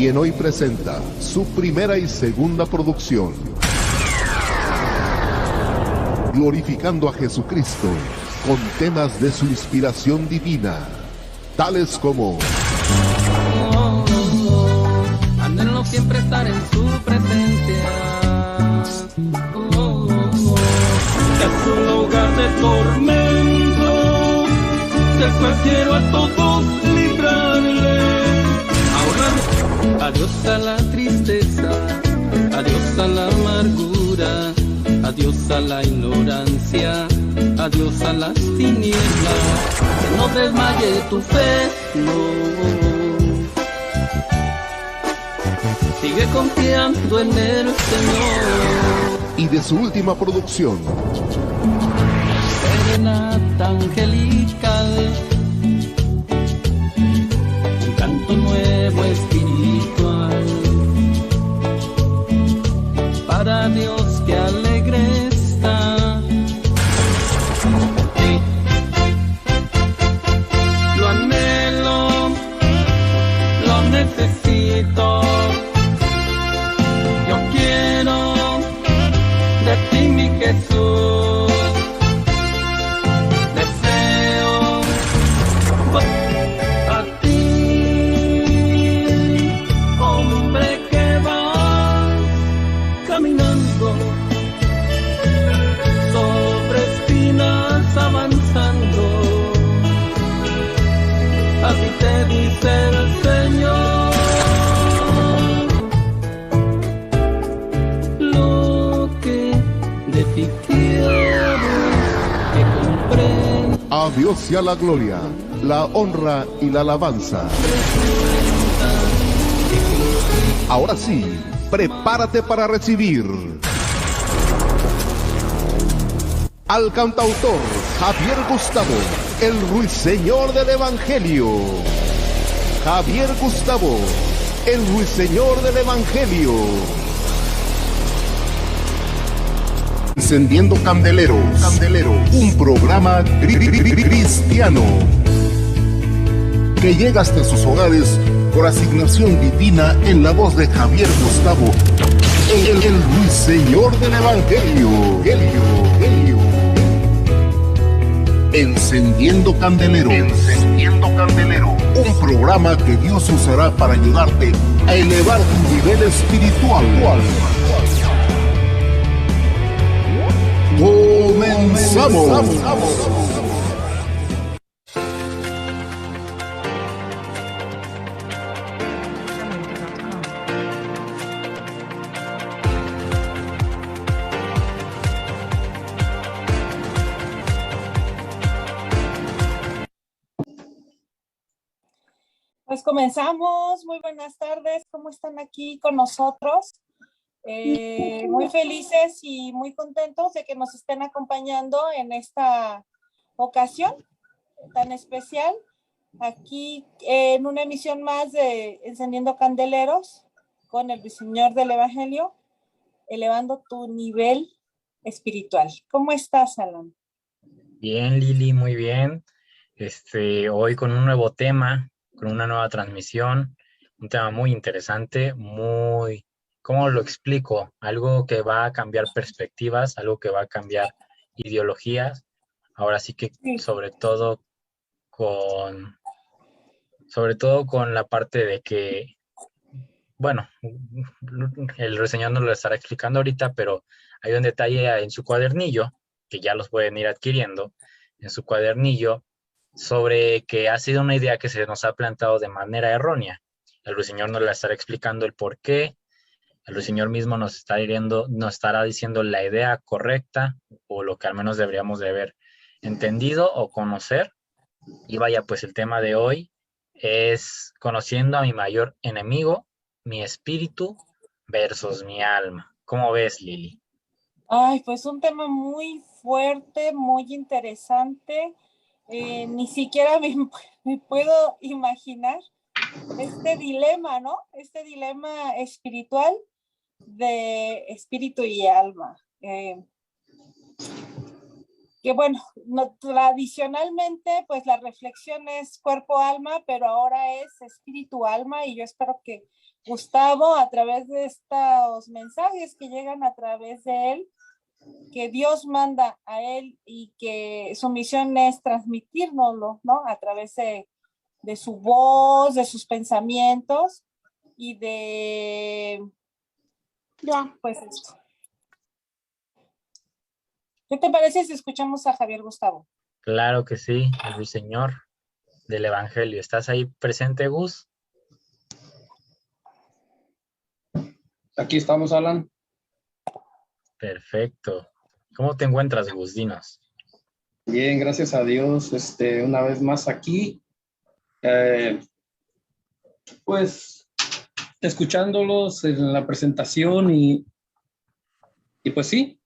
quien hoy presenta su primera y segunda producción, glorificando a Jesucristo con temas de su inspiración divina, tales como anhelo siempre estar en su presencia. Es un lugar de tormento, del cual quiero a todos librarle. Ahora, adiós a la tristeza, adiós a la amargura, adiós a la ignorancia, adiós a las tinieblas. Que no desmaye tu fe, no. Sigue confiando en el Señor. y de su última producción, Serenata angelical, un canto nuevo espiritual, para Dios que alegre está. Lo anhelo, lo necesito. Yo quiero de ti, mi Jesús. Deseo a ti, hombre que vas caminando sobre espinas avanzando. Así te dice el Señor. a Dios sea la gloria, la honra y la alabanza. Ahora sí, prepárate para recibir al cantautor Javier Gustavo, el ruiseñor del Evangelio. Javier Gustavo, el ruiseñor del Evangelio. Encendiendo Candeleros, un programa cristiano que llega hasta sus hogares por asignación divina en la voz de Javier Gustavo, el ruiseñor del Evangelio. Encendiendo Candelero, un programa que Dios usará para ayudarte a elevar tu nivel espiritual. ¡Comenzamos! Pues comenzamos. Muy buenas tardes. ¿Cómo están aquí con nosotros? Muy felices y muy contentos de que nos estén acompañando en esta ocasión tan especial, aquí en una emisión más de Encendiendo Candeleros con el Señor del Evangelio, elevando tu nivel espiritual. ¿Cómo estás, Alan? Bien, Lili, muy bien. Hoy con un nuevo tema, con una nueva transmisión, un tema muy interesante, ¿cómo lo explico? Algo que va a cambiar perspectivas, algo que va a cambiar ideologías. Ahora sí que sobre todo con la parte de que, bueno, el ruiseñor nos lo estará explicando ahorita, pero hay un detalle en su cuadernillo, que ya los pueden ir adquiriendo, en su cuadernillo, sobre que ha sido una idea que se nos ha plantado de manera errónea. El ruiseñor nos la estará explicando el por qué. El ruiseñor mismo nos estará diciendo la idea correcta, o lo que al menos deberíamos de haber entendido o conocer. Y vaya, pues el tema de hoy es conociendo a mi mayor enemigo, mi espíritu versus mi alma. ¿Cómo ves, Lili? Ay, pues un tema muy fuerte, muy interesante. Ni siquiera me puedo imaginar este dilema, ¿no? Este dilema espiritual de espíritu y alma. que bueno, tradicionalmente pues la reflexión es cuerpo-alma, pero ahora es espíritu-alma, y yo espero que Gustavo, a través de estos mensajes que llegan a través de él, que Dios manda a él y que su misión es transmitírnoslo, ¿no? A través de su voz, de sus pensamientos y de, pues esto. ¿Qué te parece si escuchamos a Javier Gustavo? Claro que sí, el ruiseñor del Evangelio. ¿Estás ahí presente, Gus? Aquí estamos, Alan. Perfecto. ¿Cómo te encuentras, Gus? Dinos. Bien, gracias a Dios. Una vez más aquí. Pues escuchándolos en la presentación y pues sí,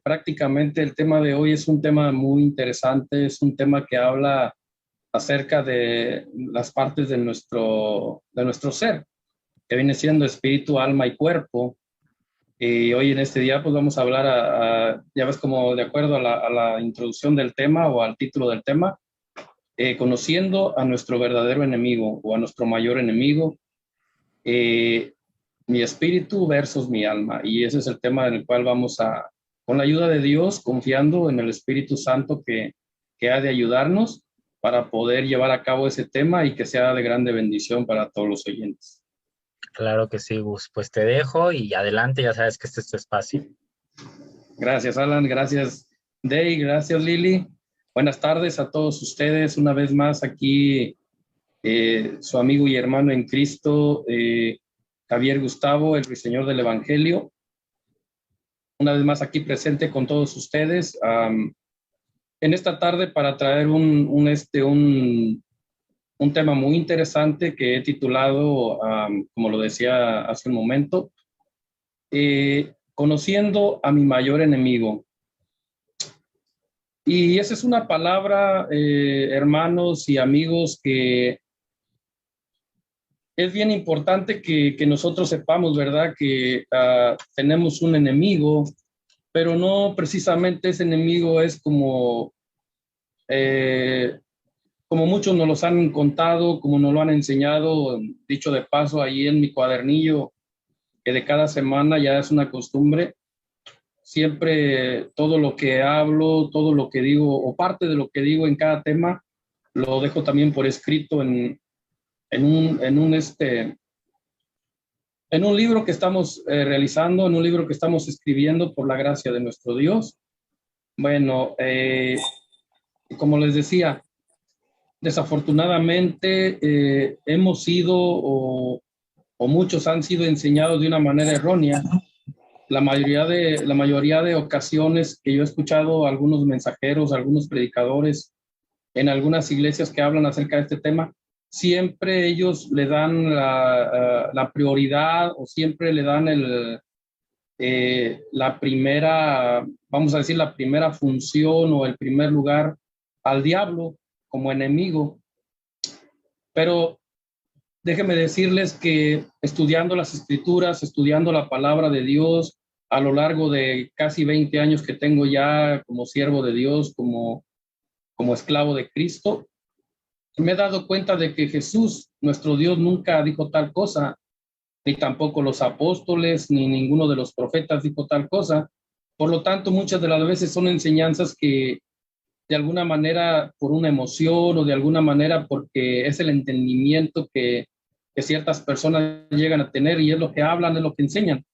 prácticamente el tema de hoy es un tema muy interesante, es un tema que habla acerca de las partes de nuestro ser, que viene siendo espíritu, alma y cuerpo. Y hoy en este día pues vamos a hablar, ya ves, como de acuerdo a la introducción del tema o al título del tema, conociendo a nuestro verdadero enemigo o a nuestro mayor enemigo, mi espíritu versus mi alma. Y ese es el tema en el cual vamos con la ayuda de Dios, confiando en el Espíritu Santo que ha de ayudarnos para poder llevar a cabo ese tema y que sea de grande bendición para todos los oyentes. Claro que sí, Gus. Pues te dejo y adelante, ya sabes que este es tu espacio. Gracias, Alan. Gracias, Day. Gracias, Lili. Buenas tardes a todos ustedes. Una vez más aquí, su amigo y hermano en Cristo, Javier Gustavo, el ruiseñor del Evangelio. Una vez más aquí presente con todos ustedes en esta tarde para traer un tema muy interesante que he titulado, como lo decía hace un momento, conociendo a mi mayor enemigo. Y esa es una palabra, hermanos y amigos, que es bien importante que nosotros sepamos, ¿verdad? Que tenemos un enemigo, pero no precisamente ese enemigo es como muchos nos los han contado, como nos lo han enseñado. Dicho de paso, ahí en mi cuadernillo, que de cada semana ya es una costumbre, siempre todo lo que hablo, todo lo que digo, o parte de lo que digo en cada tema, lo dejo también por escrito en un libro que estamos realizando, en un libro que estamos escribiendo por la gracia de nuestro Dios. Bueno, como les decía, desafortunadamente hemos sido o muchos han sido enseñados de una manera errónea. La mayoría de ocasiones que yo he escuchado a algunos mensajeros, algunos predicadores en algunas iglesias que hablan acerca de este tema, siempre ellos le dan la prioridad, o siempre le dan la primera, vamos a decir, la primera función o el primer lugar al diablo como enemigo. Pero déjenme decirles que estudiando las Escrituras, estudiando la palabra de Dios a lo largo de casi 20 años que tengo ya como siervo de Dios, como esclavo de Cristo, me he dado cuenta de que Jesús, nuestro Dios, nunca dijo tal cosa, ni tampoco los apóstoles, ni ninguno de los profetas dijo tal cosa. Por lo tanto, muchas de las veces son enseñanzas que de alguna manera por una emoción, o de alguna manera porque es el entendimiento que ciertas personas llegan a tener, y es lo que hablan, es lo que enseñan,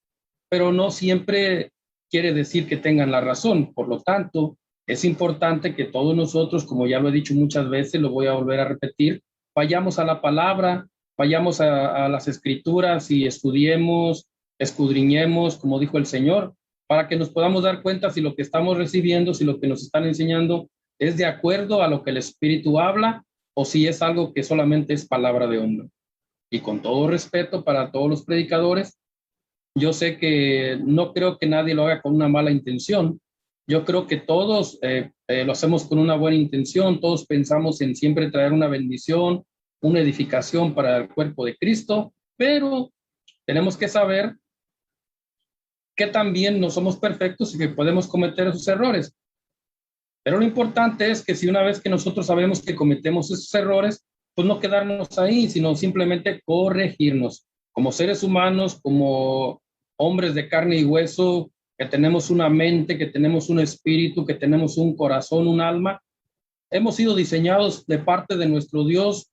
pero no siempre quiere decir que tengan la razón. Por lo tanto, es importante que todos nosotros, como ya lo he dicho muchas veces, lo voy a volver a repetir, vayamos a la palabra, vayamos a las Escrituras y estudiemos, escudriñemos, como dijo el Señor, para que nos podamos dar cuenta si lo que estamos recibiendo, si lo que nos están enseñando es de acuerdo a lo que el Espíritu habla, o si es algo que solamente es palabra de hombre. Y con todo respeto para todos los predicadores, yo sé que no creo que nadie lo haga con una mala intención. Yo creo que todos lo hacemos con una buena intención. Todos pensamos en siempre traer una bendición, una edificación para el cuerpo de Cristo, pero tenemos que saber que también no somos perfectos y que podemos cometer esos errores. Pero lo importante es que si una vez que nosotros sabemos que cometemos esos errores, pues no quedarnos ahí, sino simplemente corregirnos como seres humanos, como hombres de carne y hueso, que tenemos una mente, que tenemos un espíritu, que tenemos un corazón, un alma. Hemos sido diseñados de parte de nuestro Dios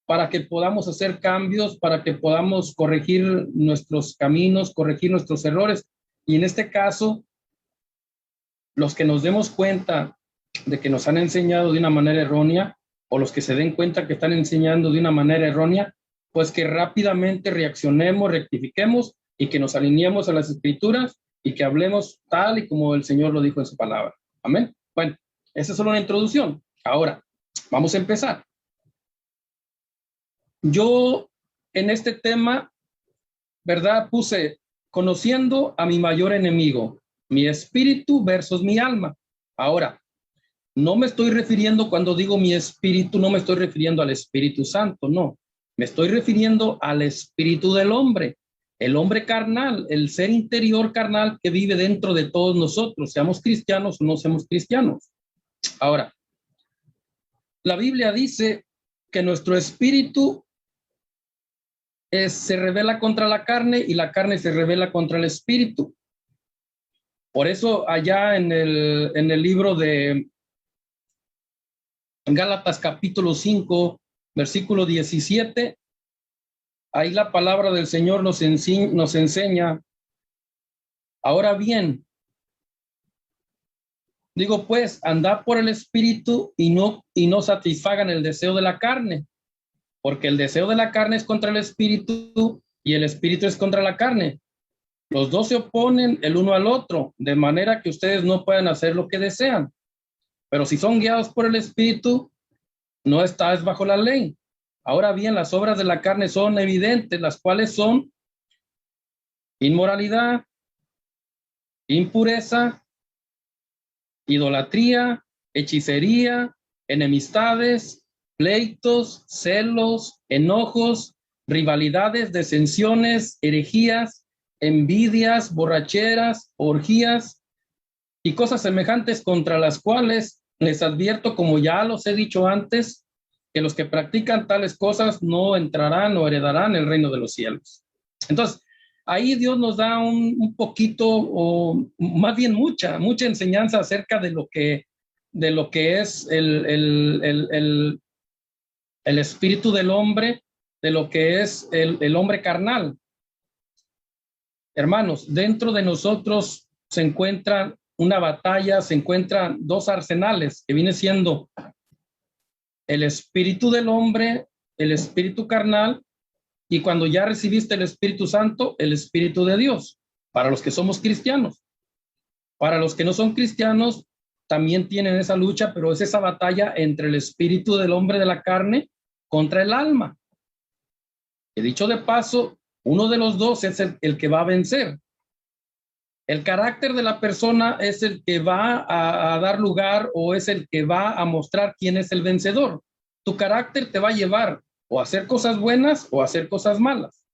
para que podamos hacer cambios, para que podamos corregir nuestros caminos, corregir nuestros errores. Y en este caso, los que nos demos cuenta de que nos han enseñado de una manera errónea, o los que se den cuenta que están enseñando de una manera errónea, pues que rápidamente reaccionemos, rectifiquemos y que nos alineemos a las Escrituras y que hablemos tal y como el Señor lo dijo en su palabra. Amén. Bueno, esa es solo una introducción. Ahora, vamos a empezar. Yo en este tema, ¿verdad? Puse conociendo a mi mayor enemigo, mi espíritu versus mi alma. Ahora, no me estoy refiriendo, cuando digo mi espíritu, no me estoy refiriendo al Espíritu Santo, no. Me estoy refiriendo al espíritu del hombre, el hombre carnal, el ser interior carnal que vive dentro de todos nosotros, seamos cristianos o no seamos cristianos. Ahora, la Biblia dice que nuestro espíritu se revela contra la carne y la carne se revela contra el espíritu. Por eso allá en el libro de Gálatas capítulo 5, versículo 17, ahí la palabra del Señor nos enseña, ahora bien, digo pues, andad por el espíritu y no satisfagan el deseo de la carne, porque el deseo de la carne es contra el espíritu y el espíritu es contra la carne. Los dos se oponen el uno al otro, de manera que ustedes no pueden hacer lo que desean. Pero si son guiados por el espíritu, no estás bajo la ley. Ahora bien, las obras de la carne son evidentes, las cuales son inmoralidad, impureza, idolatría, hechicería, enemistades, pleitos, celos, enojos, rivalidades, disensiones, herejías, envidias, borracheras, orgías y cosas semejantes, contra las cuales les advierto, como ya los he dicho antes, que los que practican tales cosas no entrarán o heredarán el reino de los cielos. Entonces, ahí Dios nos da un poquito, o más bien mucha enseñanza acerca de lo que es el espíritu del hombre, de lo que es el hombre carnal. Hermanos, dentro de nosotros se encuentra una batalla, se encuentran dos arsenales, que viene siendo el espíritu del hombre, el espíritu carnal, y cuando ya recibiste el Espíritu Santo, el Espíritu de Dios, para los que somos cristianos. Para los que no son cristianos, también tienen esa lucha, pero es esa batalla entre el espíritu del hombre de la carne contra el alma. He dicho de paso, uno de los dos es el que va a vencer. El carácter de la persona es el que va a dar lugar, o es el que va a mostrar quién es el vencedor. Tu carácter te va a llevar o a hacer cosas buenas o a hacer cosas malas.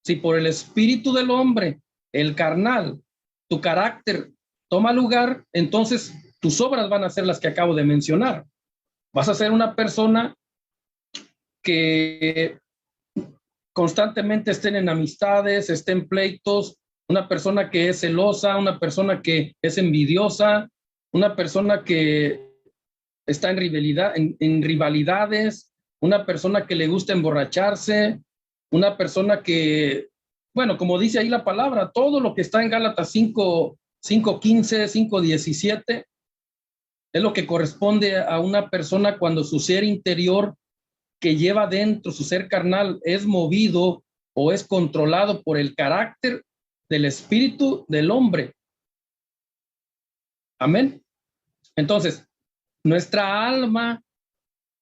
Si por el espíritu del hombre, el carnal, tu carácter toma lugar, entonces tus obras van a ser las que acabo de mencionar. Vas a ser una persona que constantemente estén en amistades, estén en pleitos, una persona que es celosa, una persona que es envidiosa, una persona que está en rivalidades, una persona que le gusta emborracharse, una persona que, bueno, como dice ahí la palabra, todo lo que está en Gálatas 5:15, 5:17, es lo que corresponde a una persona cuando su ser interior que lleva dentro, su ser carnal, es movido o es controlado por el carácter del espíritu del hombre. Amén. Entonces, nuestra alma,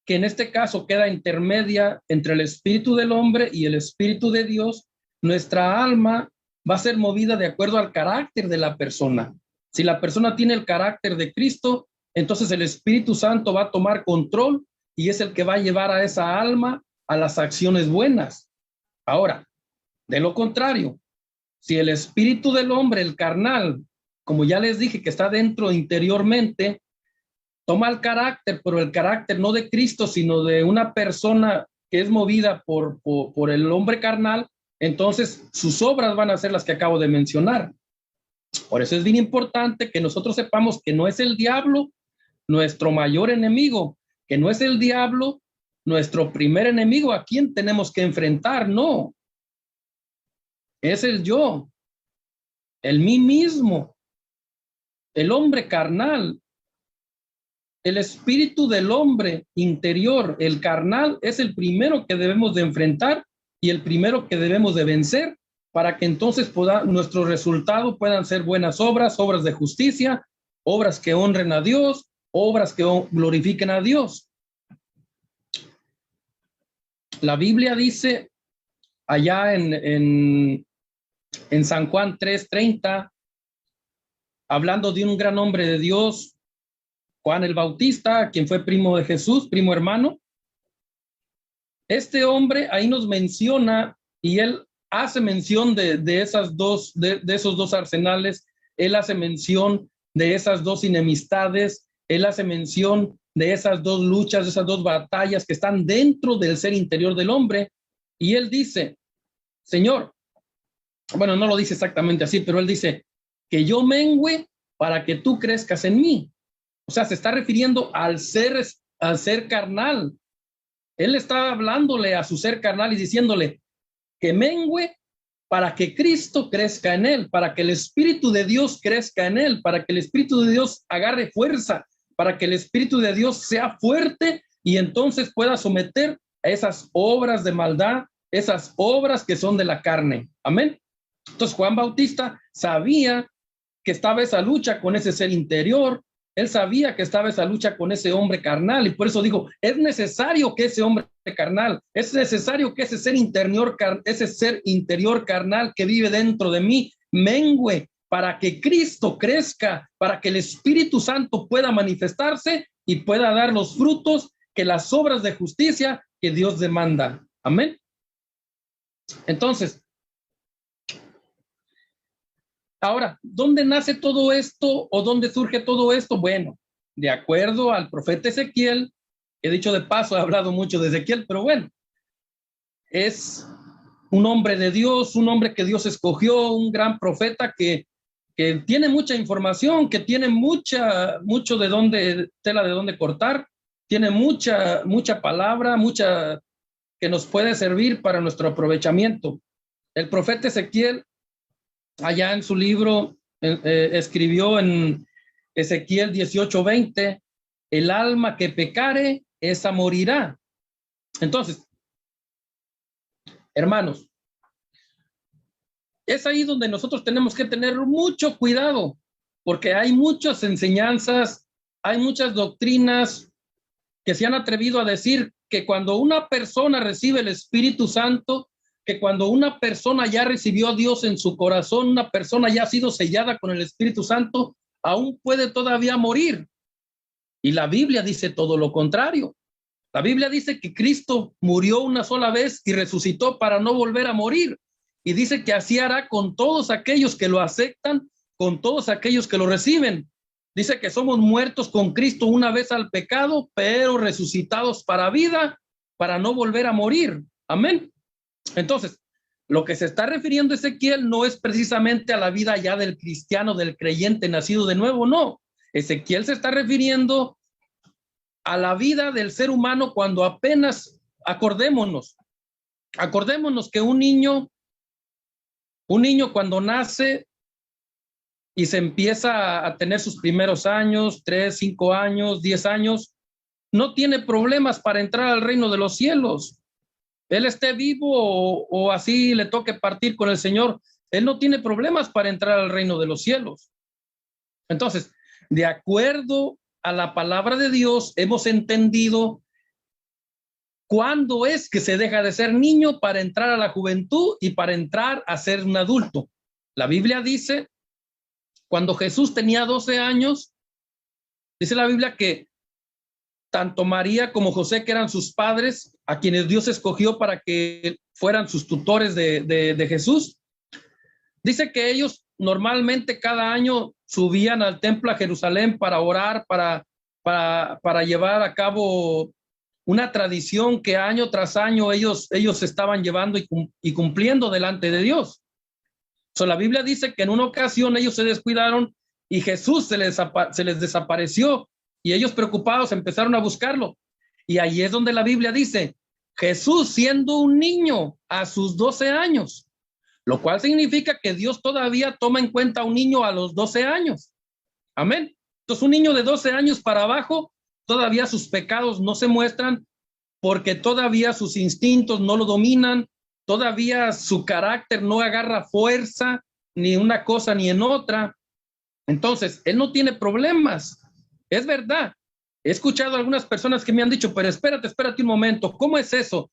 que en este caso queda intermedia entre el espíritu del hombre y el espíritu de Dios, nuestra alma va a ser movida de acuerdo al carácter de la persona. Si la persona tiene el carácter de Cristo, entonces el Espíritu Santo va a tomar control y es el que va a llevar a esa alma a las acciones buenas. Ahora, de lo contrario, si el espíritu del hombre, el carnal, como ya les dije, que está dentro interiormente, toma el carácter, pero el carácter no de Cristo, sino de una persona que es movida por el hombre carnal, entonces sus obras van a ser las que acabo de mencionar. Por eso es bien importante que nosotros sepamos que no es el diablo nuestro mayor enemigo, que no es el diablo nuestro primer enemigo a quien tenemos que enfrentar, no. Es el yo, el mí mismo, el hombre carnal, el espíritu del hombre interior, el carnal, es el primero que debemos de enfrentar y el primero que debemos de vencer para que entonces nuestros resultados puedan ser buenas obras, obras de justicia, obras que honren a Dios, obras que glorifiquen a Dios. La Biblia dice allá en San Juan 3:30, hablando de un gran hombre de Dios, Juan el Bautista, quien fue primo de Jesús, primo hermano. Este hombre ahí nos menciona, y él hace mención de esos dos arsenales, él hace mención de esas dos enemistades, él hace mención de esas dos luchas, de esas dos batallas que están dentro del ser interior del hombre, y él dice, Señor, bueno, no lo dice exactamente así, pero él dice, que yo mengüe para que tú crezcas en mí. O sea, se está refiriendo al ser carnal. Él está hablándole a su ser carnal y diciéndole que mengüe para que Cristo crezca en él, para que el Espíritu de Dios crezca en él, para que el Espíritu de Dios agarre fuerza, para que el Espíritu de Dios sea fuerte y entonces pueda someter a esas obras de maldad, esas obras que son de la carne. Amén. Entonces Juan Bautista sabía que estaba esa lucha con ese ser interior. Él sabía que estaba esa lucha con ese hombre carnal y por eso dijo, es necesario que ese hombre carnal, es necesario que ese ser interior carnal que vive dentro de mí mengüe para que Cristo crezca, para que el Espíritu Santo pueda manifestarse y pueda dar los frutos que las obras de justicia que Dios demanda. Amén. Entonces, ahora, ¿dónde nace todo esto o dónde surge todo esto? Bueno, de acuerdo al profeta Ezequiel, he dicho de paso, he hablado mucho de Ezequiel, pero bueno, es un hombre de Dios, un hombre que Dios escogió, un gran profeta que tiene mucha información, que tiene mucho tela de dónde cortar, tiene mucha palabra, mucha que nos puede servir para nuestro aprovechamiento. El profeta Ezequiel, allá en su libro, escribió en Ezequiel 18:20, el alma que pecare, esa morirá. Entonces, hermanos, es ahí donde nosotros tenemos que tener mucho cuidado, porque hay muchas enseñanzas, hay muchas doctrinas que se han atrevido a decir que cuando una persona recibe el Espíritu Santo, que cuando una persona ya recibió a Dios en su corazón, una persona ya ha sido sellada con el Espíritu Santo, aún puede todavía morir. Y la Biblia dice todo lo contrario. La Biblia dice que Cristo murió una sola vez y resucitó para no volver a morir. Y dice que así hará con todos aquellos que lo aceptan, con todos aquellos que lo reciben. Dice que somos muertos con Cristo una vez al pecado, pero resucitados para vida, para no volver a morir. Amén. Entonces, lo que se está refiriendo Ezequiel no es precisamente a la vida ya del cristiano, del creyente nacido de nuevo, no. Ezequiel se está refiriendo a la vida del ser humano cuando apenas, acordémonos que un niño cuando nace y se empieza a tener sus primeros años, 3, 5 años, 10 años, no tiene problemas para entrar al reino de los cielos. Él esté vivo o así le toque partir con el Señor, él no tiene problemas para entrar al reino de los cielos. Entonces, de acuerdo a la palabra de Dios, hemos entendido cuándo es que se deja de ser niño para entrar a la juventud y para entrar a ser un adulto. La Biblia dice, cuando Jesús tenía 12 años, dice la Biblia que tanto María como José, que eran sus padres, a quienes Dios escogió para que fueran sus tutores de Jesús, dice que ellos normalmente cada año subían al templo a Jerusalén para orar, para para llevar a cabo una tradición que año tras año ellos estaban llevando y cumpliendo delante de Dios. La Biblia dice que en una ocasión ellos se descuidaron y Jesús se les desapareció y ellos preocupados empezaron a buscarlo. Y ahí es donde la Biblia dice, Jesús siendo un niño a sus 12 años, lo cual significa que Dios todavía toma en cuenta a un niño a los 12 años. Amén. Entonces un niño de 12 años para abajo, todavía sus pecados no se muestran porque todavía sus instintos no lo dominan, todavía su carácter no agarra fuerza ni en una cosa ni en otra. Entonces, él no tiene problemas. Es verdad. He escuchado a algunas personas que me han dicho, pero espérate un momento, ¿cómo es eso?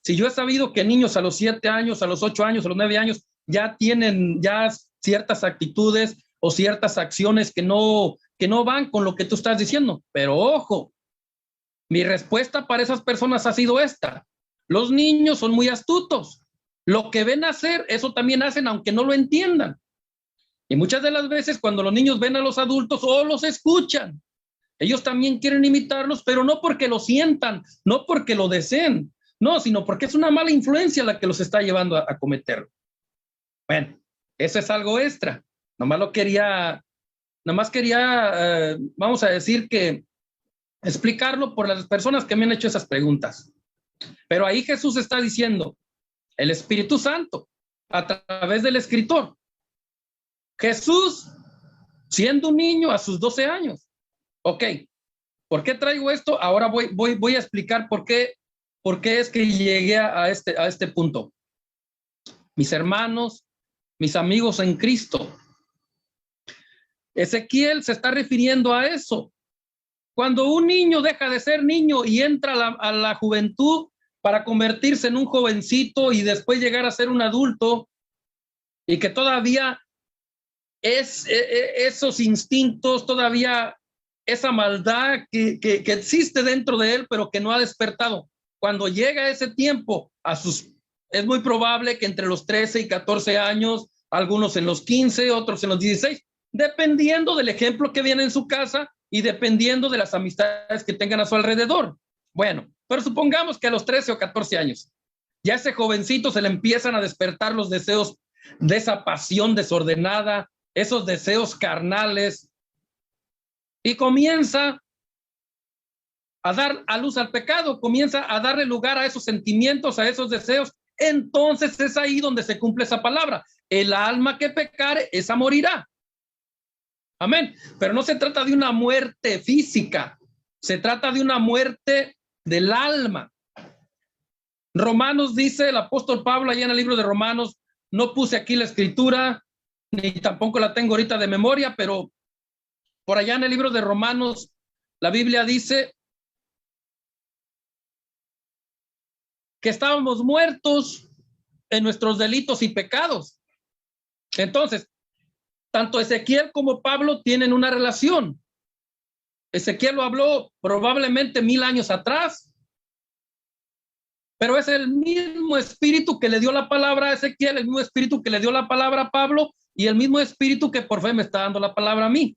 Si yo he sabido que niños a los 7 años, a los 8 años, a los 9 años, ya tienen ya ciertas actitudes o ciertas acciones que no van con lo que tú estás diciendo. Pero ojo, mi respuesta para esas personas ha sido esta. Los niños son muy astutos. Lo que ven hacer, eso también hacen aunque no lo entiendan. Y muchas de las veces cuando los niños ven a los adultos o los escuchan, ellos también quieren imitarlos, pero no porque lo sientan, no porque lo deseen, no, sino porque es una mala influencia la que los está llevando a cometerlo. Bueno, eso es algo extra. Nomás quería, vamos a decir que explicarlo por las personas que me han hecho esas preguntas. Pero ahí Jesús está diciendo, el Espíritu Santo, a través del escritor, Jesús, siendo un niño a sus 12 años. Ok, ¿por qué traigo esto? Ahora voy a explicar por qué es que llegué a este punto. Mis hermanos, mis amigos en Cristo, Ezequiel se está refiriendo a eso. Cuando un niño deja de ser niño y entra a la juventud para convertirse en un jovencito y después llegar a ser un adulto, y que todavía esos instintos, todavía esa maldad que existe dentro de él, pero que no ha despertado. Cuando llega ese tiempo, es muy probable que entre los 13 y 14 años, algunos en los 15, otros en los 16, dependiendo del ejemplo que viene en su casa y dependiendo de las amistades que tengan a su alrededor. Bueno, pero supongamos que a los 13 o 14 años, ya a ese jovencito se le empiezan a despertar los deseos de esa pasión desordenada, esos deseos carnales, y comienza a dar a luz al pecado, comienza a darle lugar a esos sentimientos, a esos deseos. Entonces es ahí donde se cumple esa palabra. El alma que pecare, esa morirá. Amén. Pero no se trata de una muerte física, se trata de una muerte del alma. Romanos dice, el apóstol Pablo allá en el libro de Romanos, no puse aquí la escritura, ni tampoco la tengo ahorita de memoria, pero por allá en el libro de Romanos, la Biblia dice que estábamos muertos en nuestros delitos y pecados. Entonces, tanto Ezequiel como Pablo tienen una relación. Ezequiel lo habló probablemente 1000 años atrás, pero es el mismo espíritu que le dio la palabra a Ezequiel, el mismo espíritu que le dio la palabra a Pablo y el mismo espíritu que por fe me está dando la palabra a mí.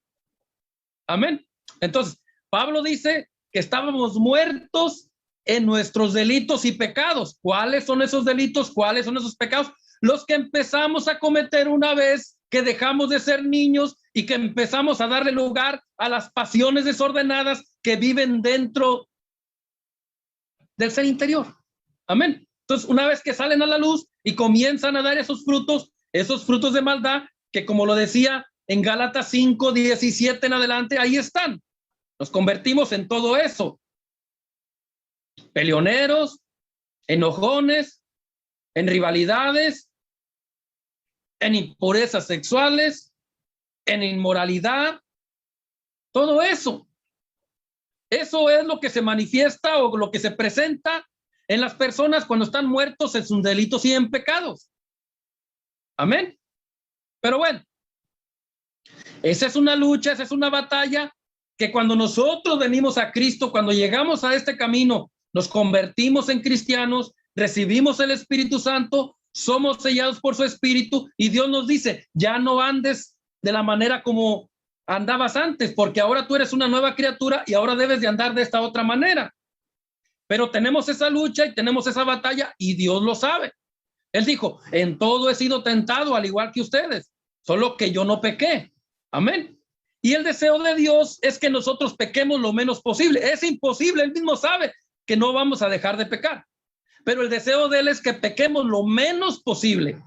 Amén. Entonces, Pablo dice que estábamos muertos en nuestros delitos y pecados. ¿Cuáles son esos delitos? ¿Cuáles son esos pecados? Los que empezamos a cometer una vez que dejamos de ser niños y que empezamos a darle lugar a las pasiones desordenadas que viven dentro del ser interior. Amén. Entonces, una vez que salen a la luz y comienzan a dar esos frutos de maldad, que como lo decía en Gálatas 5:17 en adelante, ahí están. Nos convertimos en todo eso. Peleoneros, enojones, en rivalidades, en impurezas sexuales, en inmoralidad, todo eso. Eso es lo que se manifiesta o lo que se presenta en las personas cuando están muertos en sus delitos y en pecados. Amén. Pero bueno, esa es una lucha, esa es una batalla que cuando nosotros venimos a Cristo, cuando llegamos a este camino, nos convertimos en cristianos, recibimos el Espíritu Santo, somos sellados por su Espíritu y Dios nos dice, ya no andes de la manera como andabas antes, porque ahora tú eres una nueva criatura y ahora debes de andar de esta otra manera. Pero tenemos esa lucha y tenemos esa batalla y Dios lo sabe. Él dijo, en todo he sido tentado al igual que ustedes, solo que yo no pequé. Amén. Y el deseo de Dios es que nosotros pequemos lo menos posible. Es imposible, Él mismo sabe que no vamos a dejar de pecar. Pero el deseo de Él es que pequemos lo menos posible.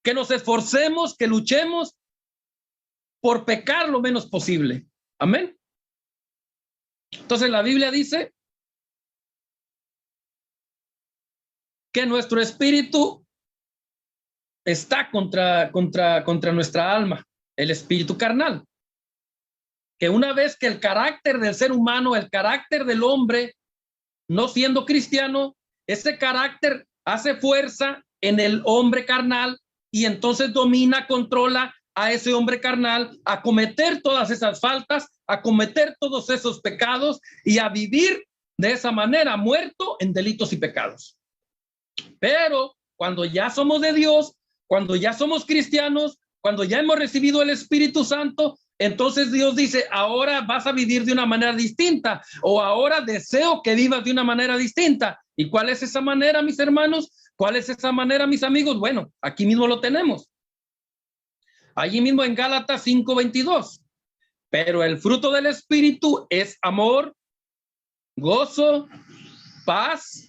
Que nos esforcemos, que luchemos por pecar lo menos posible. Amén. Entonces la Biblia dice que nuestro espíritu está contra nuestra alma, el espíritu carnal. Que una vez que el carácter del ser humano, el carácter del hombre, no siendo cristiano, ese carácter hace fuerza en el hombre carnal y entonces domina, controla a ese hombre carnal a cometer todas esas faltas, a cometer todos esos pecados y a vivir de esa manera, muerto en delitos y pecados. Pero cuando ya somos de Dios, cuando ya somos cristianos, cuando ya hemos recibido el Espíritu Santo, entonces Dios dice, ahora vas a vivir de una manera distinta, o ahora deseo que vivas de una manera distinta. ¿Y cuál es esa manera, mis hermanos? ¿Cuál es esa manera, mis amigos? Bueno, aquí mismo lo tenemos. Allí mismo en Gálatas 5:22. Pero el fruto del Espíritu es amor, gozo, paz,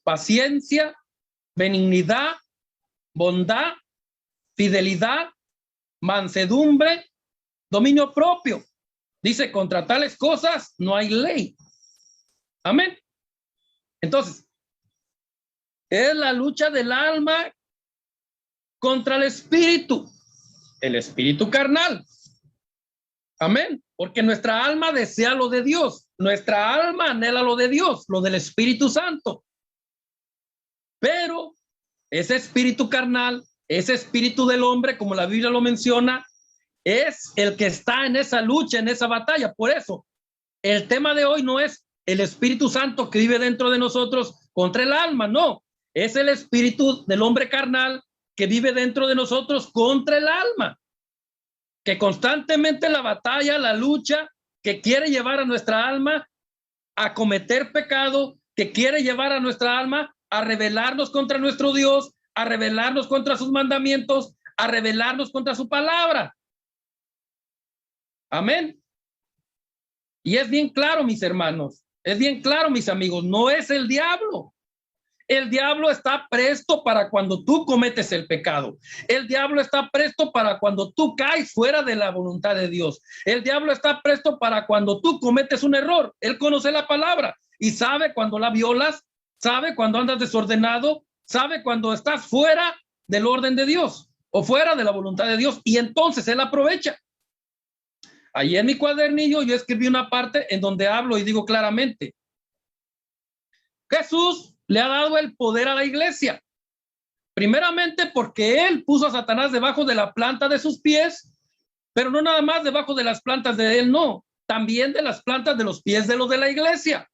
paciencia, benignidad, bondad, fidelidad, mansedumbre, dominio propio. Dice, contra tales cosas no hay ley. Amén. Entonces, es la lucha del alma contra el espíritu carnal. Amén. Porque nuestra alma desea lo de Dios. Nuestra alma anhela lo de Dios, lo del Espíritu Santo. Pero ese espíritu carnal, ese espíritu del hombre, como la Biblia lo menciona, es el que está en esa lucha, en esa batalla. Por eso, el tema de hoy no es el Espíritu Santo que vive dentro de nosotros contra el alma, no. Es el espíritu del hombre carnal que vive dentro de nosotros contra el alma. Que constantemente la batalla, la lucha, que quiere llevar a nuestra alma a cometer pecado, que quiere llevar a nuestra alma a rebelarnos contra nuestro Dios, a rebelarnos contra sus mandamientos, a rebelarnos contra su palabra. Amén. Y es bien claro, mis hermanos, es bien claro, mis amigos, no es el diablo. El diablo está presto para cuando tú cometes el pecado. El diablo está presto para cuando tú caes fuera de la voluntad de Dios. El diablo está presto para cuando tú cometes un error. Él conoce la palabra y sabe cuando la violas, sabe cuando andas desordenado, sabe cuando estás fuera del orden de Dios o fuera de la voluntad de Dios, y entonces él aprovecha. Ahí en mi cuadernillo yo escribí una parte en donde hablo y digo claramente, Jesús le ha dado el poder a la iglesia, primeramente porque él puso a Satanás debajo de la planta de sus pies, pero no nada más debajo de las plantas de él, no, también de las plantas de los pies de los de la iglesia.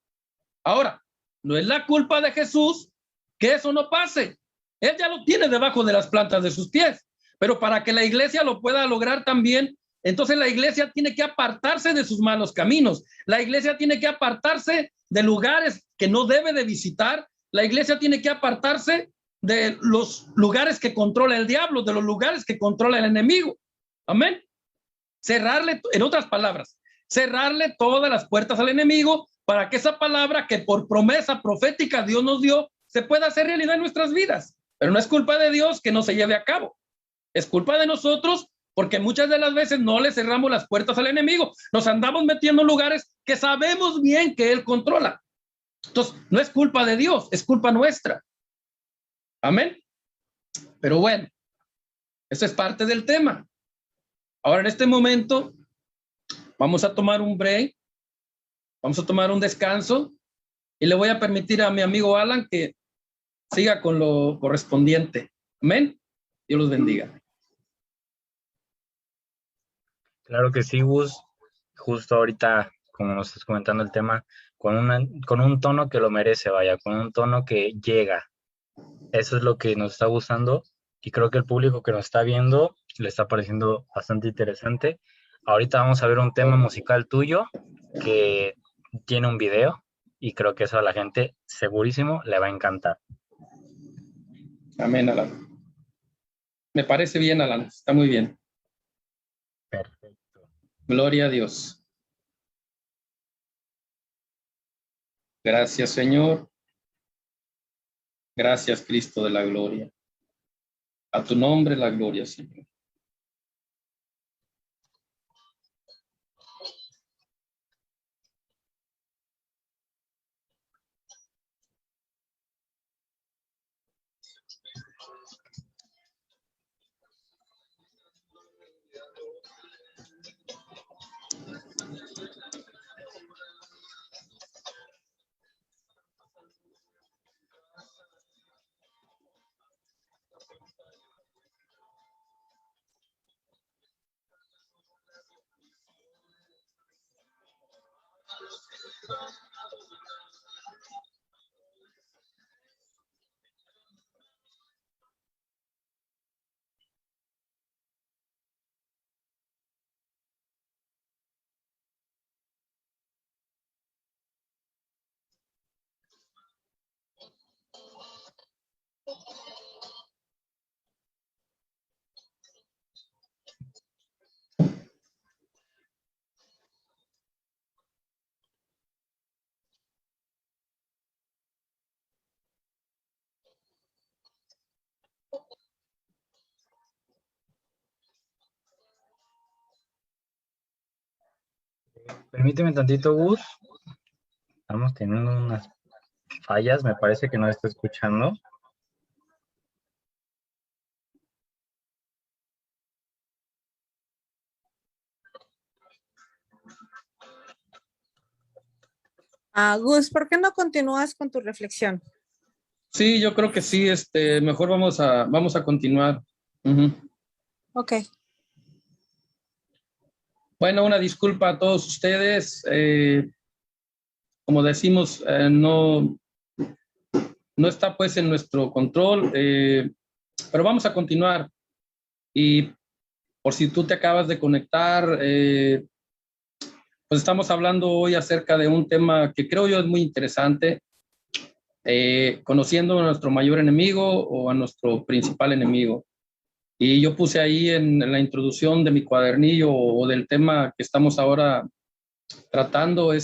Ahora, no es la culpa de Jesús que eso no pase. Él ya lo tiene debajo de las plantas de sus pies, pero para que la iglesia lo pueda lograr también, entonces la iglesia tiene que apartarse de sus malos caminos. La iglesia tiene que apartarse de lugares que no debe de visitar. La iglesia tiene que apartarse de los lugares que controla el diablo, de los lugares que controla el enemigo. Amén. Cerrarle, en otras palabras, cerrarle todas las puertas al enemigo para que esa palabra que por promesa profética Dios nos dio se pueda hacer realidad en nuestras vidas. Pero no es culpa de Dios que no se lleve a cabo. Es culpa de nosotros porque muchas de las veces no le cerramos las puertas al enemigo. Nos andamos metiendo en lugares que sabemos bien que él controla. Entonces, no es culpa de Dios, es culpa nuestra. Amén. Pero bueno, eso es parte del tema. Ahora, en este momento, vamos a tomar un break, vamos a tomar un descanso y le voy a permitir a mi amigo Alan que siga con lo correspondiente. Amén. Dios los bendiga. Claro que sí, Gus. Justo ahorita, como nos estás comentando el tema, con un tono que lo merece, vaya, con un tono que llega. Eso es lo que nos está gustando y creo que el público que nos está viendo le está pareciendo bastante interesante. ahorita vamos a ver un tema musical tuyo que tiene un video y creo que eso a la gente segurísimo le va a encantar. Amén, Alan. Me parece bien, Alan. Está muy bien. Perfecto. Gloria a Dios. Gracias, Señor. Gracias, Cristo de la gloria. A tu nombre la gloria, Señor. Permíteme tantito, Gus. Estamos teniendo unas fallas, me parece que no está escuchando. Gus, ¿por qué no continúas con tu reflexión? Sí, yo creo que sí. Mejor vamos a continuar. Ok. Bueno, una disculpa a todos ustedes. Como decimos, no está pues en nuestro control, pero vamos a continuar. Y por si tú te acabas de conectar, pues estamos hablando hoy acerca de un tema que creo yo es muy interesante, conociendo a nuestro mayor enemigo o a nuestro principal enemigo. Y yo puse ahí en la introducción de mi cuadernillo o del tema que estamos ahora tratando,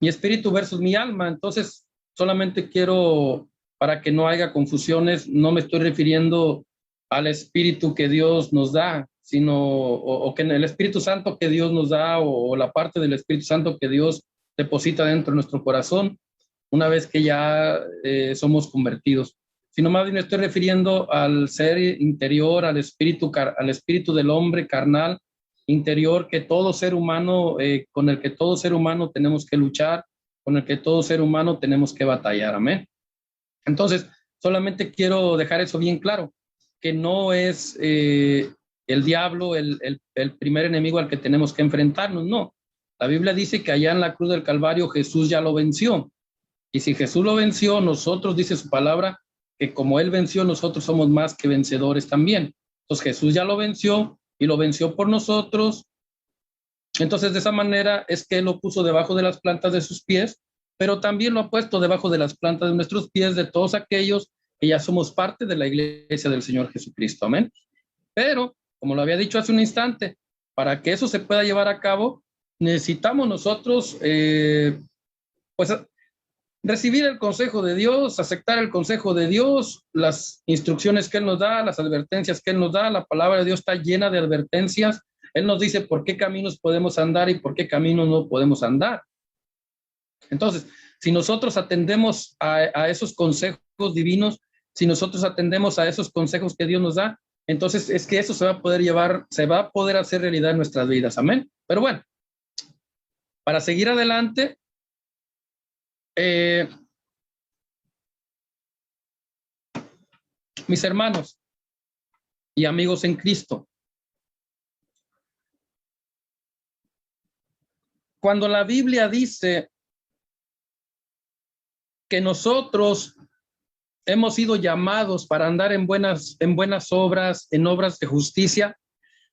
mi espíritu versus mi alma. Entonces, solamente quiero, para que no haya confusiones, no me estoy refiriendo al espíritu que Dios nos da, sino, o que el Espíritu Santo que Dios nos da, o la parte del Espíritu Santo que Dios deposita dentro de nuestro corazón, una vez que ya somos convertidos. Sino más bien me estoy refiriendo al ser interior, al espíritu del hombre carnal interior, que todo ser humano, con el que todo ser humano tenemos que luchar, con el que todo ser humano tenemos que batallar. Amén. Entonces, solamente quiero dejar eso bien claro, que no es el diablo el primer enemigo al que tenemos que enfrentarnos, no. La Biblia dice que allá en la cruz del Calvario Jesús ya lo venció. Y si Jesús lo venció, nosotros, dice su palabra, que como Él venció, nosotros somos más que vencedores también. Entonces Jesús ya lo venció y lo venció por nosotros. Entonces de esa manera es que Él lo puso debajo de las plantas de sus pies, pero también lo ha puesto debajo de las plantas de nuestros pies, de todos aquellos que ya somos parte de la iglesia del Señor Jesucristo. Amén. Pero, como lo había dicho hace un instante, para que eso se pueda llevar a cabo, necesitamos nosotros, pues, recibir el consejo de Dios, aceptar el consejo de Dios, las instrucciones que Él nos da, las advertencias que Él nos da. La palabra de Dios está llena de advertencias. Él nos dice por qué caminos podemos andar y por qué caminos no podemos andar. Entonces, si nosotros atendemos a esos consejos divinos, si nosotros atendemos a esos consejos que Dios nos da, entonces es que eso se va a poder llevar, se va a poder hacer realidad en nuestras vidas. Amén. Pero bueno, para seguir adelante, mis hermanos y amigos en Cristo, cuando la Biblia dice que nosotros hemos sido llamados para andar en buenas obras, en obras de justicia,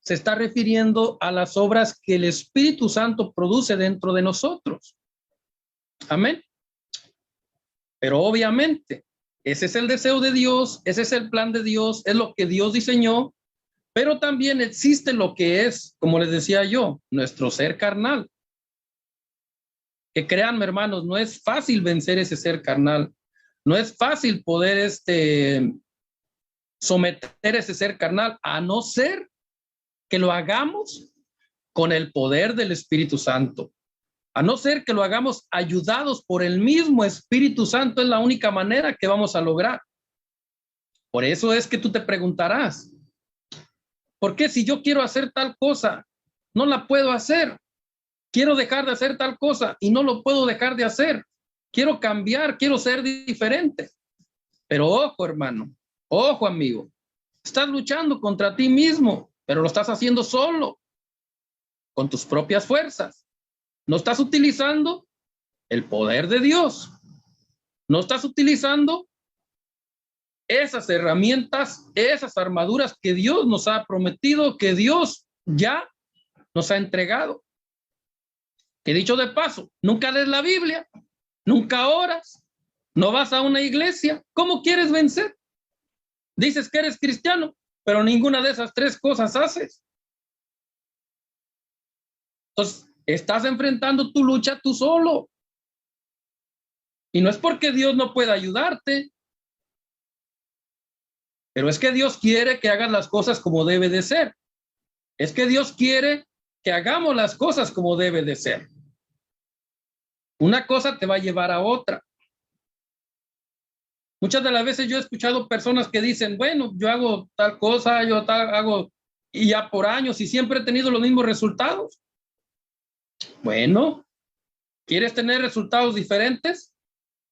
se está refiriendo a las obras que el Espíritu Santo produce dentro de nosotros. Amén. Pero obviamente, ese es el deseo de Dios, ese es el plan de Dios, es lo que Dios diseñó, pero también existe lo que es, como les decía yo, nuestro ser carnal. Que créanme, hermanos, no es fácil vencer ese ser carnal. No es fácil poder someter ese ser carnal, a no ser que lo hagamos con el poder del Espíritu Santo. A no ser que lo hagamos ayudados por el mismo Espíritu Santo, es la única manera que vamos a lograr. Por eso es que tú te preguntarás, ¿por qué si yo quiero hacer tal cosa, no la puedo hacer? Quiero dejar de hacer tal cosa y no lo puedo dejar de hacer. Quiero cambiar, quiero ser diferente. Pero ojo, hermano, ojo, amigo, estás luchando contra ti mismo, pero lo estás haciendo solo, con tus propias fuerzas. No estás utilizando el poder de Dios. No estás utilizando esas herramientas, esas armaduras que Dios nos ha prometido, que Dios ya nos ha entregado. Que dicho de paso, nunca lees la Biblia, nunca oras, no vas a una iglesia. ¿Cómo quieres vencer? Dices que eres cristiano, pero ninguna de esas tres cosas haces. Entonces, estás enfrentando tu lucha tú solo. Y no es porque Dios no pueda ayudarte, pero es que Dios quiere que hagas las cosas como debe de ser. Es que Dios quiere que hagamos las cosas como debe de ser. Una cosa te va a llevar a otra. Muchas de las veces yo he escuchado personas que dicen, bueno, yo hago tal cosa, yo hago, y ya por años, y siempre he tenido los mismos resultados. Bueno, ¿quieres tener resultados diferentes?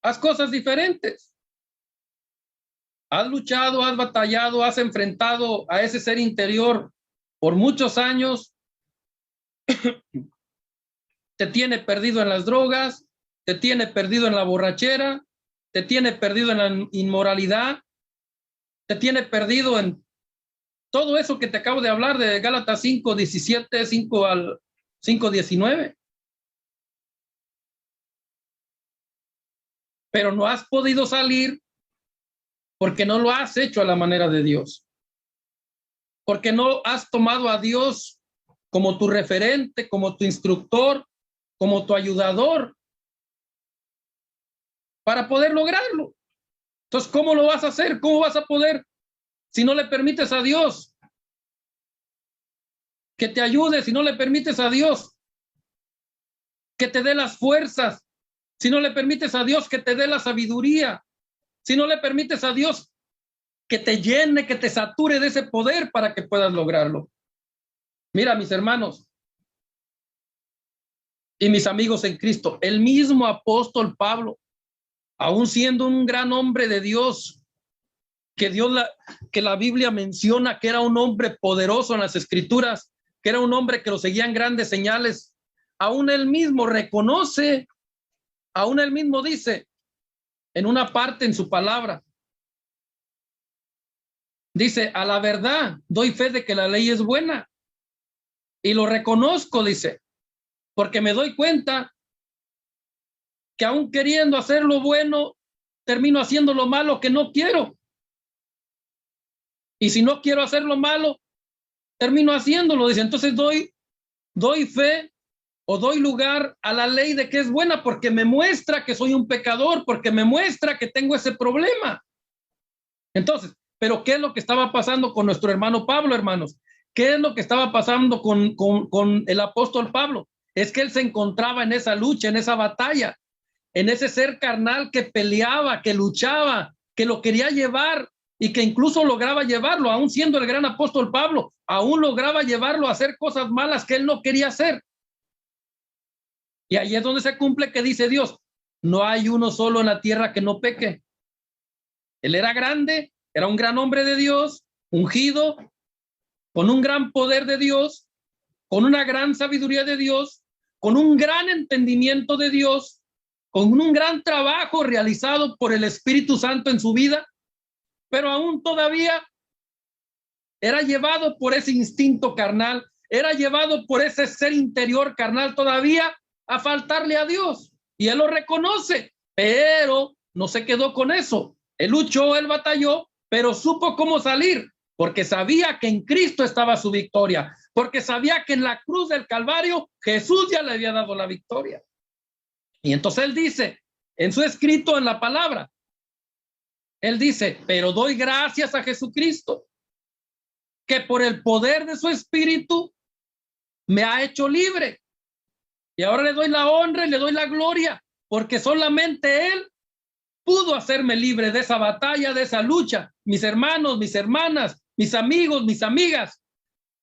Haz cosas diferentes. Has luchado, has batallado, has enfrentado a ese ser interior por muchos años. Te tiene perdido en las drogas, te tiene perdido en la borrachera, te tiene perdido en la inmoralidad, te tiene perdido en todo eso que te acabo de hablar de Gálatas 5:17, 5:19. Pero no has podido salir porque no lo has hecho a la manera de Dios. Porque no has tomado a Dios como tu referente, como tu instructor, como tu ayudador para poder lograrlo. Entonces, ¿cómo lo vas a hacer? ¿Cómo vas a poder si no le permites a Dios que te ayude, si no le permites a Dios que te dé las fuerzas, si no le permites a Dios que te dé la sabiduría, si no le permites a Dios que te llene, que te sature de ese poder para que puedas lograrlo? Mira, mis hermanos y mis amigos en Cristo, el mismo apóstol Pablo, aún siendo un gran hombre de Dios, que la Biblia menciona que era un hombre poderoso en las Escrituras, que era un hombre que lo seguían grandes señales, aún él mismo reconoce, aún él mismo dice en una parte en su palabra, dice, a la verdad doy fe de que la ley es buena y lo reconozco, dice, porque me doy cuenta que aún queriendo hacer lo bueno, termino haciendo lo malo que no quiero. Y si no quiero hacer lo malo, termino haciéndolo. Dice, entonces doy fe o doy lugar a la ley de que es buena porque me muestra que soy un pecador, porque me muestra que tengo ese problema. Entonces, ¿pero qué es lo que estaba pasando con nuestro hermano Pablo, hermanos? ¿Qué es lo que estaba pasando con el apóstol Pablo? Es que él se encontraba en esa lucha, en esa batalla, en ese ser carnal que peleaba, que luchaba, que lo quería llevar y que incluso lograba llevarlo, aún siendo el gran apóstol Pablo, aún lograba llevarlo a hacer cosas malas que él no quería hacer. Y ahí es donde se cumple que dice Dios, no hay uno solo en la tierra que no peque. Él era grande, era un gran hombre de Dios, ungido, con un gran poder de Dios, con una gran sabiduría de Dios, con un gran entendimiento de Dios, con un gran trabajo realizado por el Espíritu Santo en su vida, pero aún todavía era llevado por ese instinto carnal, era llevado por ese ser interior carnal todavía a faltarle a Dios. Y él lo reconoce, pero no se quedó con eso. Él luchó, él batalló, pero supo cómo salir, porque sabía que en Cristo estaba su victoria, porque sabía que en la cruz del Calvario Jesús ya le había dado la victoria. Y entonces él dice, en su escrito en la palabra, él dice, pero doy gracias a Jesucristo, que por el poder de su espíritu me ha hecho libre. Y ahora le doy la honra y le doy la gloria, porque solamente él pudo hacerme libre de esa batalla, de esa lucha. Mis hermanos, mis hermanas, mis amigos, mis amigas,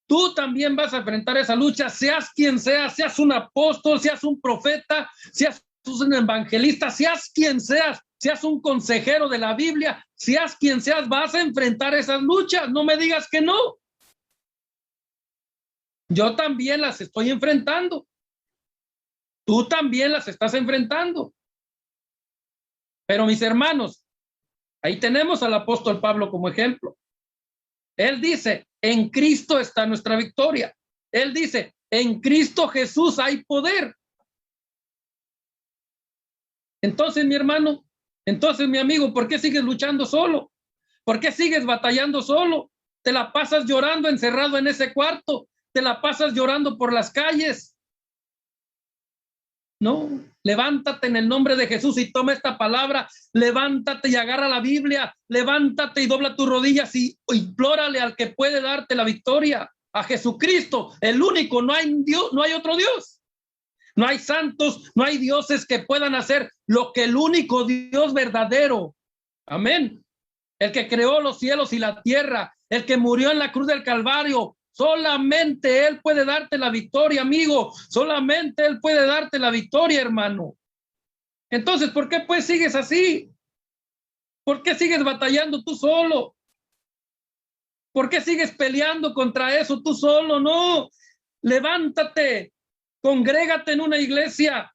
tú también vas a enfrentar esa lucha, seas quien seas un apóstol, seas un profeta, seas un evangelista, seas quien seas un consejero de la Biblia, seas quien seas, vas a enfrentar esas luchas. No me digas que no. Yo también las estoy enfrentando. Tú también las estás enfrentando. Pero mis hermanos, ahí tenemos al apóstol Pablo como ejemplo. Él dice, en Cristo está nuestra victoria. Él dice, en Cristo Jesús hay poder. Entonces, mi hermano, entonces, mi amigo, ¿por qué sigues luchando solo? ¿Por qué sigues batallando solo? Te la pasas llorando encerrado en ese cuarto. Te la pasas llorando por las calles. No, levántate en el nombre de Jesús y toma esta palabra. Levántate y agarra la Biblia. Levántate y dobla tus rodillas y implórale al que puede darte la victoria, a Jesucristo, el único. No hay Dios, no hay otro Dios. No hay santos, no hay dioses que puedan hacer lo que el único Dios verdadero. Amén. El que creó los cielos y la tierra, el que murió en la cruz del Calvario. Solamente Él puede darte la victoria, amigo. Solamente Él puede darte la victoria, hermano. Entonces, ¿por qué pues sigues así? ¿Por qué sigues batallando tú solo? ¿Por qué sigues peleando contra eso tú solo? No, levántate, congrégate en una iglesia,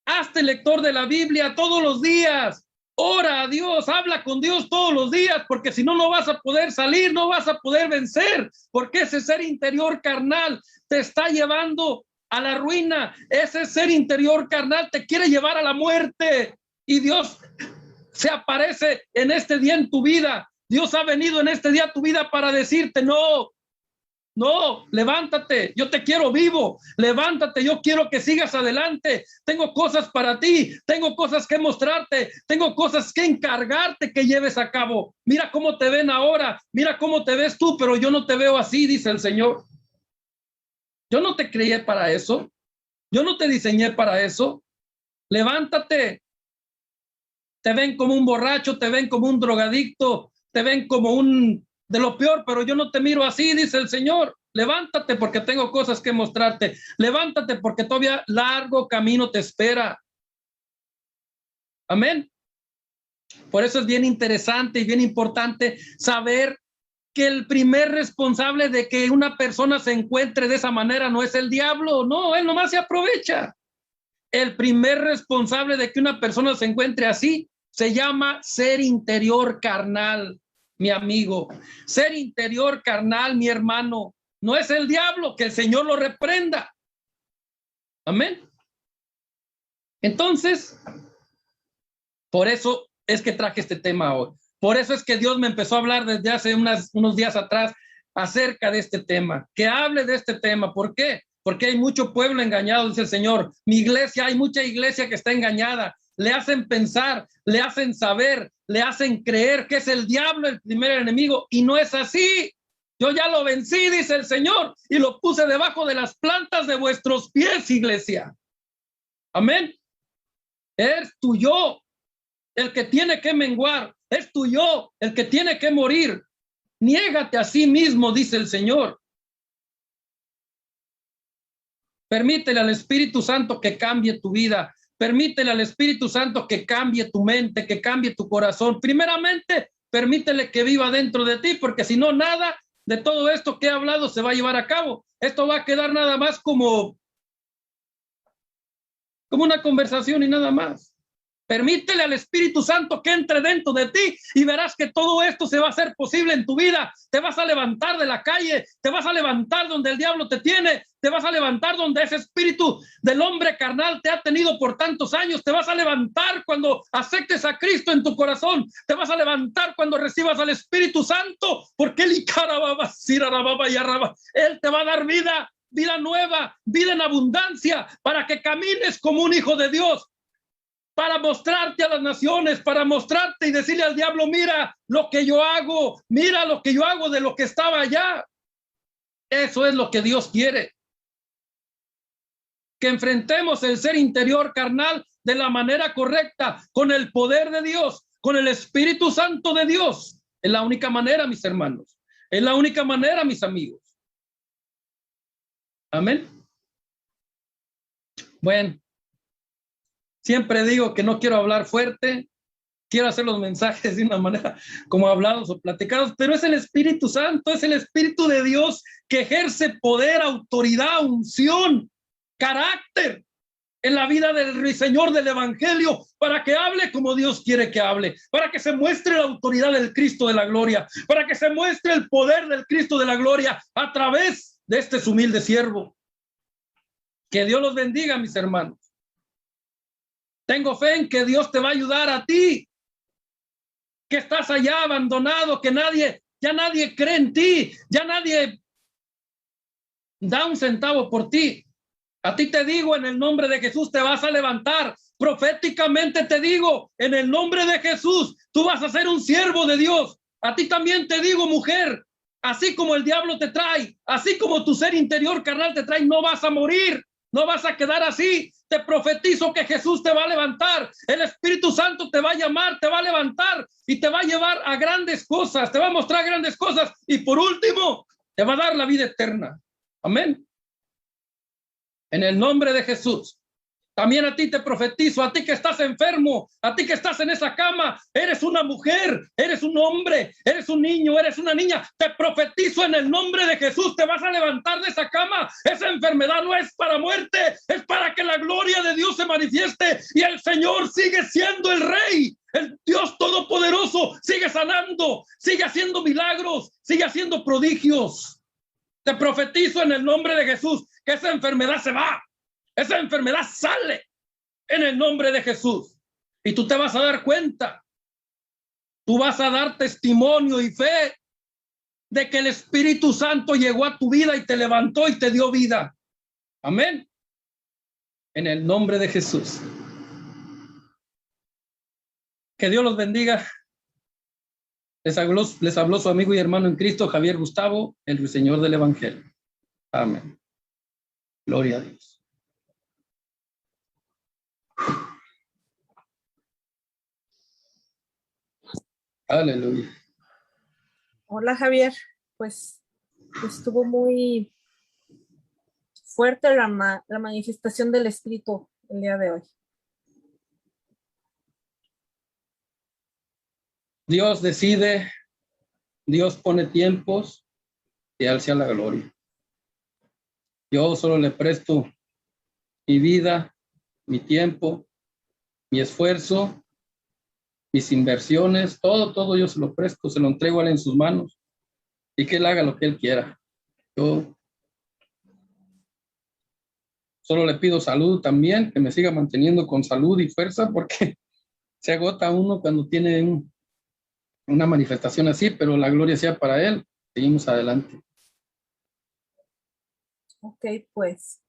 hazte lector de la Biblia todos los días. Ora a Dios, habla con Dios todos los días, porque si no, no vas a poder salir, no vas a poder vencer, porque ese ser interior carnal te está llevando a la ruina. Ese ser interior carnal te quiere llevar a la muerte, y Dios se aparece en este día en tu vida. Dios ha venido en este día a tu vida para decirte, no, levántate, yo te quiero vivo, levántate, yo quiero que sigas adelante, tengo cosas para ti, tengo cosas que mostrarte, tengo cosas que encargarte que lleves a cabo. Mira cómo te ven ahora, mira cómo te ves tú, pero yo no te veo así, dice el Señor. Yo no te creé para eso, yo no te diseñé para eso. Levántate. Te ven como un borracho, te ven como un drogadicto, te ven como un de lo peor, pero yo no te miro así, dice el Señor. Levántate porque tengo cosas que mostrarte. Levántate porque todavía largo camino te espera. Amén. Por eso es bien interesante y bien importante saber que el primer responsable de que una persona se encuentre de esa manera no es el diablo, no, él nomás se aprovecha. El primer responsable de que una persona se encuentre así se llama ser interior carnal. Mi amigo, ser interior carnal, mi hermano, no es el diablo, que el Señor lo reprenda. Amén. Entonces, por eso es que traje este tema hoy. Por eso es que Dios me empezó a hablar desde hace unos días atrás acerca de este tema, que hable de este tema. ¿Por qué? Porque hay mucho pueblo engañado, dice el Señor. Mi iglesia, hay mucha iglesia que está engañada. Le hacen pensar, le hacen saber, le hacen creer que es el diablo el primer enemigo, y no es así. Yo ya lo vencí, dice el Señor, y lo puse debajo de las plantas de vuestros pies, iglesia. Amén. Es tu yo el que tiene que menguar, es tu yo el que tiene que morir. Niégate a sí mismo, dice el Señor. Permítele al Espíritu Santo que cambie tu vida. Permítele al Espíritu Santo que cambie tu mente, que cambie tu corazón. Primeramente, permítele que viva dentro de ti, porque si no, nada de todo esto que he hablado se va a llevar a cabo. Esto va a quedar nada más como una conversación y nada más. Permítele al Espíritu Santo que entre dentro de ti y verás que todo esto se va a hacer posible en tu vida. Te vas a levantar de la calle, te vas a levantar donde el diablo te tiene, te vas a levantar donde ese espíritu del hombre carnal te ha tenido por tantos años. Te vas a levantar cuando aceptes a Cristo en tu corazón. Te vas a levantar cuando recibas al Espíritu Santo, porque Él te va a dar vida, vida nueva, vida en abundancia, para que camines como un hijo de Dios. Para mostrarte a las naciones, para mostrarte y decirle al diablo, mira lo que yo hago, mira lo que yo hago de lo que estaba allá. Eso es lo que Dios quiere. Que enfrentemos el ser interior carnal de la manera correcta, con el poder de Dios, con el Espíritu Santo de Dios. Es la única manera, mis hermanos. Es la única manera, mis amigos. Amén. Bueno. Siempre digo que no quiero hablar fuerte, quiero hacer los mensajes de una manera como hablados o platicados, pero es el Espíritu Santo, es el Espíritu de Dios que ejerce poder, autoridad, unción, carácter en la vida del ruiseñor del Evangelio, para que hable como Dios quiere que hable, para que se muestre la autoridad del Cristo de la gloria, para que se muestre el poder del Cristo de la gloria a través de este su humilde siervo. Que Dios los bendiga, mis hermanos. Tengo fe en que Dios te va a ayudar a ti, que estás allá abandonado, que ya nadie cree en ti, ya nadie da un centavo por ti. A ti te digo, en el nombre de Jesús te vas a levantar. Proféticamente te digo, en el nombre de Jesús, tú vas a ser un siervo de Dios. A ti también te digo, mujer, así como el diablo te trae, así como tu ser interior carnal te trae, no vas a morir, no vas a quedar así. Te profetizo que Jesús te va a levantar, el Espíritu Santo te va a llamar, te va a levantar y te va a llevar a grandes cosas, te va a mostrar grandes cosas y por último, te va a dar la vida eterna. Amén. En el nombre de Jesús. También a ti te profetizo, a ti que estás enfermo, a ti que estás en esa cama, eres una mujer, eres un hombre, eres un niño, eres una niña, te profetizo en el nombre de Jesús, te vas a levantar de esa cama. Esa enfermedad no es para muerte, es para que la gloria de Dios se manifieste y el Señor sigue siendo el Rey, el Dios Todopoderoso, sigue sanando, sigue haciendo milagros, sigue haciendo prodigios. Te profetizo en el nombre de Jesús que esa enfermedad se va. Esa enfermedad sale en el nombre de Jesús. Y tú te vas a dar cuenta. Tú vas a dar testimonio y fe de que el Espíritu Santo llegó a tu vida y te levantó y te dio vida. Amén. En el nombre de Jesús. Que Dios los bendiga. Les habló su amigo y hermano en Cristo, Javier Gustavo, el ruiseñor del Evangelio. Amén. Gloria a Dios. Aleluya. Hola Javier, pues estuvo muy fuerte la manifestación del Espíritu el día de hoy. Dios decide, Dios pone tiempos y a Él sea la gloria. Yo solo le presto mi vida, mi tiempo, mi esfuerzo, mis inversiones, todo yo se lo presto, se lo entrego a Él en sus manos y que Él haga lo que Él quiera. Yo solo le pido salud también, que me siga manteniendo con salud y fuerza, porque se agota uno cuando tiene una manifestación así, pero la gloria sea para Él. Seguimos adelante. Ok, pues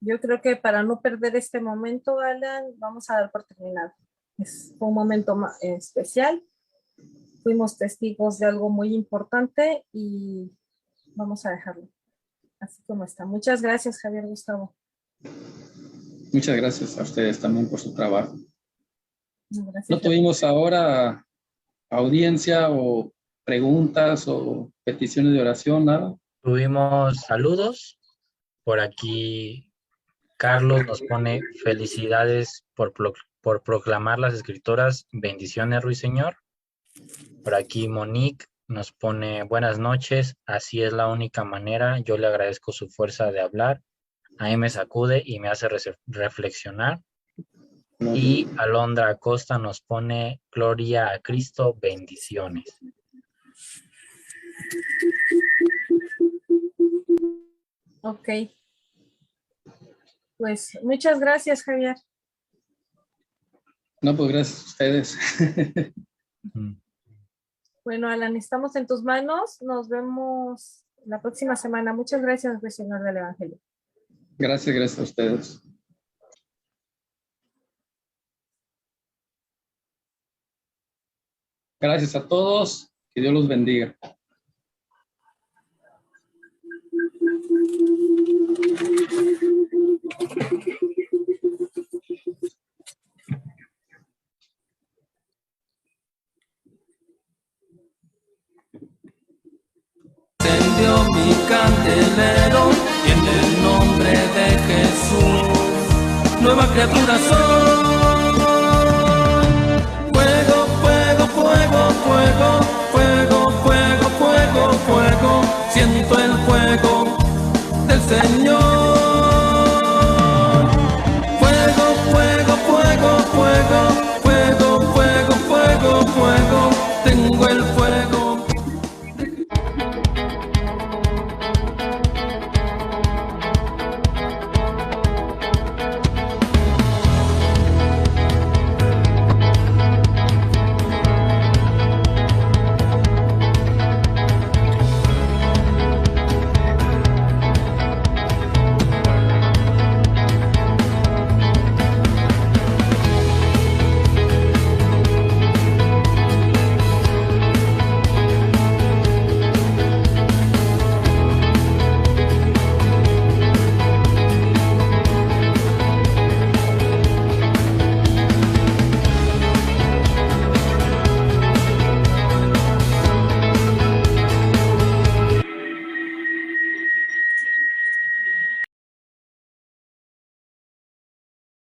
yo creo que para no perder este momento, Alan, vamos a dar por terminado. Fue un momento especial. Fuimos testigos de algo muy importante y vamos a dejarlo así como está. Muchas gracias, Javier Gustavo. Muchas gracias a ustedes también por su trabajo. Gracias. No tuvimos ahora audiencia o preguntas o peticiones de oración, nada. Tuvimos saludos. Por aquí Carlos nos pone felicidades por proclamar las escrituras. Bendiciones, Ruiseñor. Por aquí Monique nos pone buenas noches. Así es la única manera. Yo le agradezco su fuerza de hablar. A mí me sacude y me hace reflexionar. Y Alondra Acosta nos pone gloria a Cristo, bendiciones. Ok. Pues muchas gracias, Javier. No, pues gracias a ustedes. Bueno, Alan, estamos en tus manos. Nos vemos la próxima semana. Muchas gracias, Señor del Evangelio. Gracias a ustedes. Gracias a todos. Que Dios los bendiga. Encendió mi candelero y en el nombre de Jesús, nueva criatura soy.